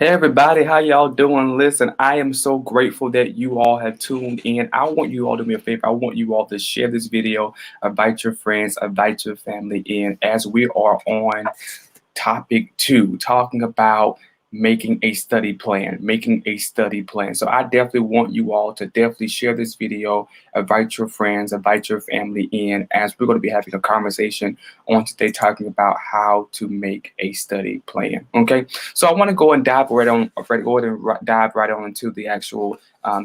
Hey everybody, how y'all doing? Listen, I am so grateful that you all have tuned in. I want you all to do me a favor. I want you all to share this video, invite your friends, invite your family in as we are on topic 2, talking about making a study plan, So I definitely want you all to definitely share this video, invite your friends, invite your family in, as we're going to be having a conversation on today talking about how to make a study plan. Okay, so I want to go and dive right on, dive right on into the actual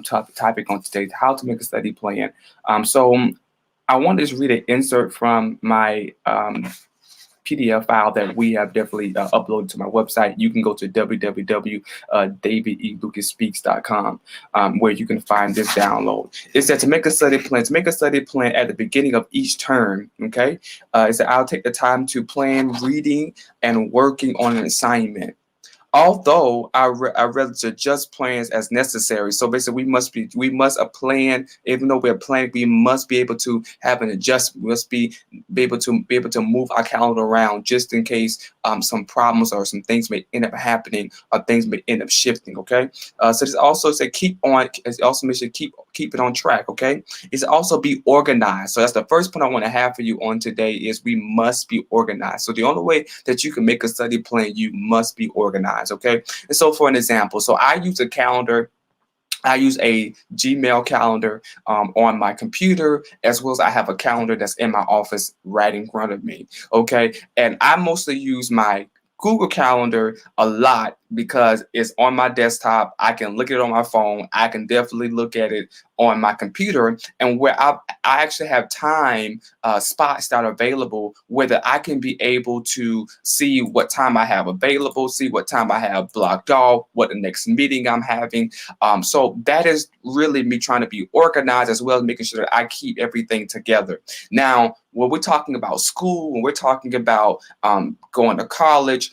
topic on today: how to make a study plan. I want to just read an insert from my PDF file that we have definitely uploaded to my website. You can go to www.davidelucasspeaks.com where you can find this download. It said to make a study plan. To make a study plan at the beginning of each term, okay? It said I'll take the time to plan reading and working on an assignment. Although I rather adjust plans as necessary. So basically, we must plan. Even though we're planning, we must be able to have an adjustment. We must be able to move our calendar around just in case some problems or some things may end up happening or things may end up shifting. Okay. So this also said keep on. It also makes you keep it on track. Okay. It's also be organized. So that's the first point I want to have for you on today is we must be organized. So the only way that you can make a study plan, you must be organized. Okay. And so for an example, so I use a calendar. I use a Gmail calendar on my computer, as well as I have a calendar that's in my office right in front of me. Okay. And I mostly use my Google Calendar a lot because it's on my desktop. I can look at it on my phone. I can definitely look at it on my computer, and where I actually have time spots that are available where I can be able to see what time I have available, see what time I have blocked off, what the next meeting I'm having. So that is really me trying to be organized, as well as making sure that I keep everything together. Now, when we're talking about school, when we're talking about going to college,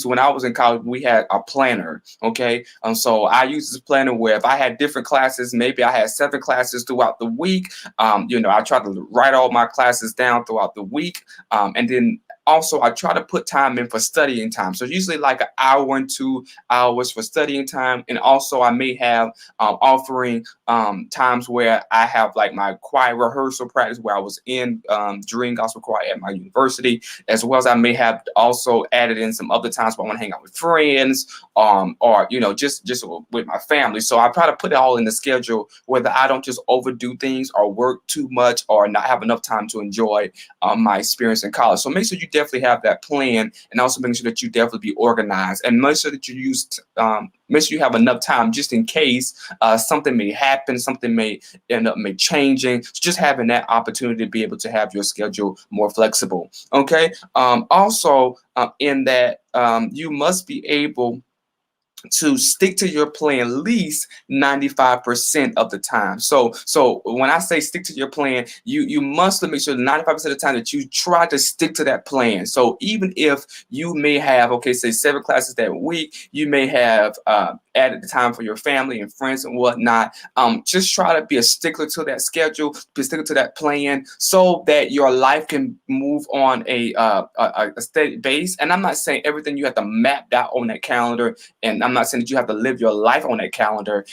when I was in college, we had a planner. Okay, so I used this planner where if I had different classes, maybe I had 7 classes throughout the week. I try to write all my classes down throughout the week, and then also I try to put time in for studying time. So usually like an hour and 2 hours for studying time, and also I may have offering times where I have like my choir rehearsal practice where I was in during gospel choir at my university, as well as I may have also added in some other times where I want to hang out with friends, or just with my family. So I try to put it all in the schedule whether I don't just overdo things or work too much or not have enough time to enjoy my experience in college. So make sure you definitely have that plan, and also make sure that you definitely be organized, and make sure that make sure you have enough time just in case something may happen, something may end up changing. So just having that opportunity to be able to have your schedule more flexible. Okay. Also, in that you must be able to stick to your plan at least 95% of the time. So when I say stick to your plan, you must make sure 95% of the time that you try to stick to that plan. So even if you may have, say 7 classes that week, you may have added the time for your family and friends and whatnot. Just try to be a stickler to that schedule, be a stickler to that plan, so that your life can move on a steady base. And I'm not saying everything you have to map out on that calendar, and I'm not saying that you have to live your life on that calendar,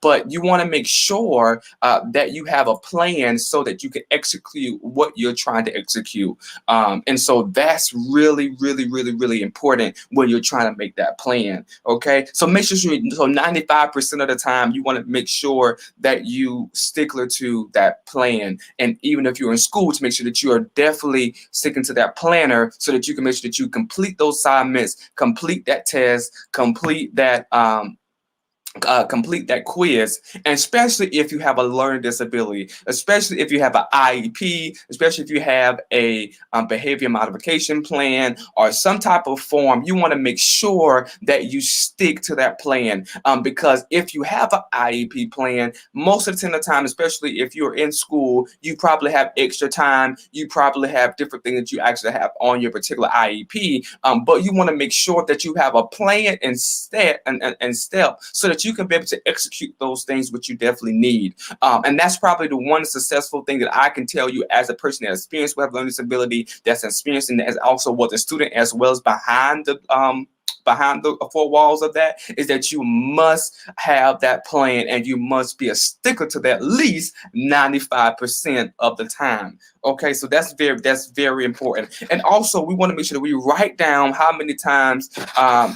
but you want to make sure that you have a plan so that you can execute what you're trying to execute. And so that's really, really, really, really important when you're trying to make that plan. Okay, so make sure 95% of the time you want to make sure that you stickler to that plan. And even if you're in school, to make sure that you are definitely sticking to that planner so that you can make sure that you complete those assignments, complete that test, complete that quiz, and especially if you have a learning disability, especially if you have an IEP, especially if you have a behavior modification plan or some type of form, you want to make sure that you stick to that plan, because if you have an IEP plan, most of the time, especially if you're in school, you probably have extra time, you probably have different things that you actually have on your particular IEP, but you want to make sure that you have a plan and step so that you can be able to execute those things which you definitely need. And that's probably the one successful thing that I can tell you as a person that experienced with learning disability, that's experiencing as also was a student, as well as behind behind the four walls of that is that you must have that plan and you must be a sticker to that at least 95% of the time. Okay, so that's very important. And also, we want to make sure that we write down how many times, how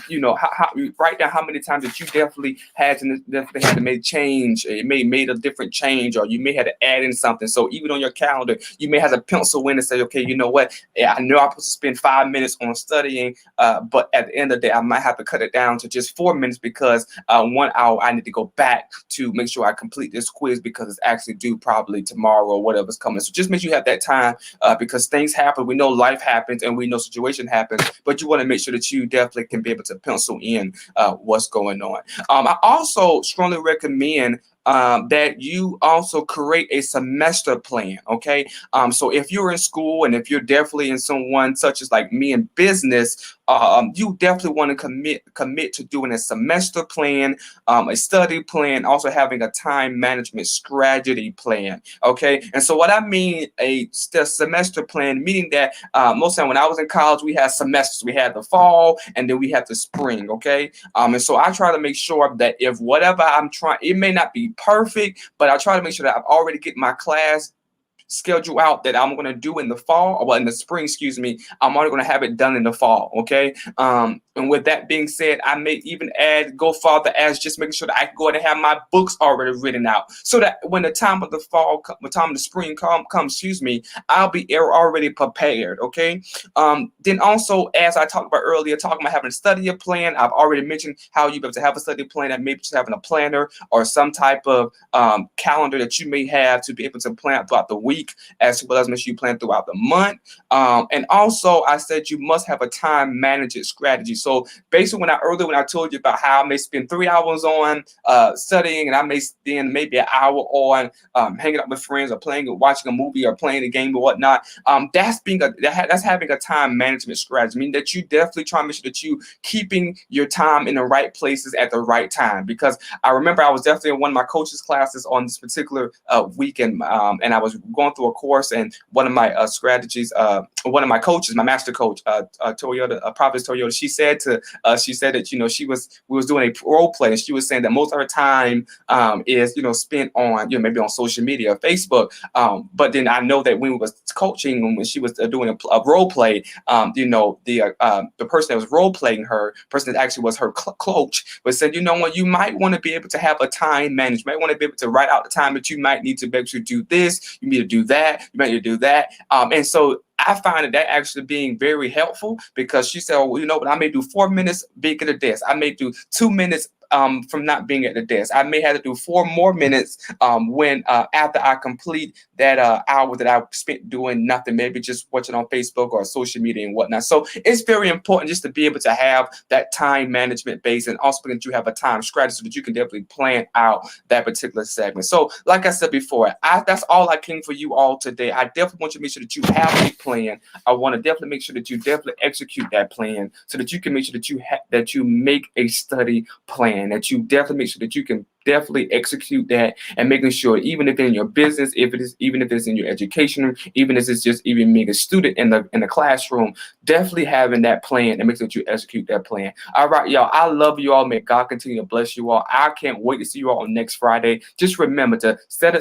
we write down how many times that you definitely had to make change. It may made a different change, or you may have to add in something. So even on your calendar, you may have to pencil in and say, okay, you know what? Yeah, I know I'm supposed to spend 5 minutes on studying, but at the end of the day, I might have to cut it down to just 4 minutes because 1 hour I need to go back to make sure I complete this quiz because it's actually due probably tomorrow or whatever's coming. So just make sure you have that time because things happen. We know life happens and we know situation happens, but you want to make sure that you definitely can be able to pencil in what's going on. I also strongly recommend that you also create a semester plan. Okay. So if you're in school and if you're definitely in someone such as like me in business, you definitely want to commit to doing a semester plan, a study plan, also having a time management strategy plan. Okay. And so what I mean a semester plan, meaning that most of the time when I was in college, we had semesters. We had the fall and then we had the spring. Okay. And so I try to make sure that if whatever I'm trying, it may not be perfect, but I try to make sure that I've already get my class schedule out that I'm going to do in the fall, or well, in the spring, excuse me. I'm already going to have it done in the fall. Okay. And with that being said, I may even go farther as just making sure that I can go ahead and have my books already written out so that when the time of the fall, the time of the spring comes, excuse me, I'll be already prepared. Okay. Then also, as I talked about earlier, talking about having a study plan, I've already mentioned how you have to have a study plan and maybe just having a planner or some type of calendar that you may have to be able to plan throughout the week, as well as make sure you plan throughout the month. And also, I said you must have a time management strategy. So basically, when I told you about how I may spend 3 hours on studying, and I may spend maybe an hour on hanging out with friends or watching a movie or playing a game or whatnot, that's having a time management strategy. I mean that you definitely try to make sure that you keeping your time in the right places at the right time. Because I remember I was definitely in one of my coaches' classes on this particular weekend, and I was going through a course, and one of my strategies, one of my coaches, my master coach, Toyota, Providence Toyota, she said that we was doing a role play, and she was saying that most of her time is spent on maybe on social media, Facebook. But then I know that when we was coaching, when she was doing a role play, the person that was role playing her, person that actually was her coach, but said, you might want to be able to have a time management, you might want to be able to write out the time that you might need to be able to do this, you need to do that, you might need to do that. And so I find that actually being very helpful because she said, well, but I may do 4 minutes being at the desk. I may do 2 minutes from not being at the desk. I may have to do 4 more minutes when after I complete that hour that I spent doing nothing, maybe just watching on Facebook or social media and whatnot. So it's very important just to be able to have that time management base, and also that you have a time strategy so that you can definitely plan out that particular segment. So like I said before, that's all I came for you all today. I definitely want you to make sure that you have a plan. I want to definitely make sure that you definitely execute that plan so that you can make sure that you make a study plan, that you definitely make sure that you can definitely execute that, and making sure even if in your business, even if it's in your education, even if it's just even being a student in the classroom, definitely having that plan and make sure that you execute that plan. All right, y'all. I love you all. May God continue to bless you all. I can't wait to see you all on next Friday. Just remember to set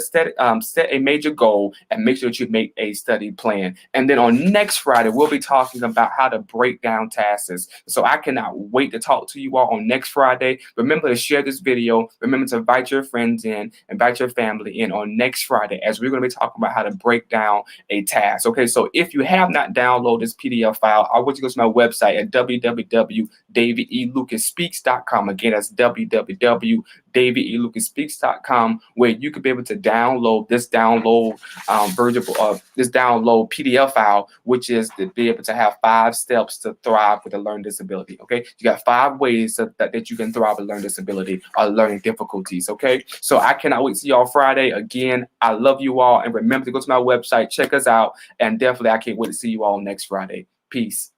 a major goal and make sure that you make a study plan. And then on next Friday, we'll be talking about how to break down tasks. So I cannot wait to talk to you all on next Friday. Remember to share this video. Remember to invite your friends in, invite your family in on next Friday, as we're going to be talking about how to break down a task. Okay, so if you have not downloaded this PDF file, I want you to go to my website at www.davidelucasspeaks.com. Again, that's www.davidelucasspeaks.com, where you could be able to download this version of this download PDF file, which is to be able to have 5 steps to thrive with a learning disability. Okay, you got 5 ways that you can thrive with learning disability or learning difficulties. Okay, so I cannot wait to see y'all Friday. Again, I love you all, and remember to go to my website, check us out, and definitely I can't wait to see you all next Friday. Peace.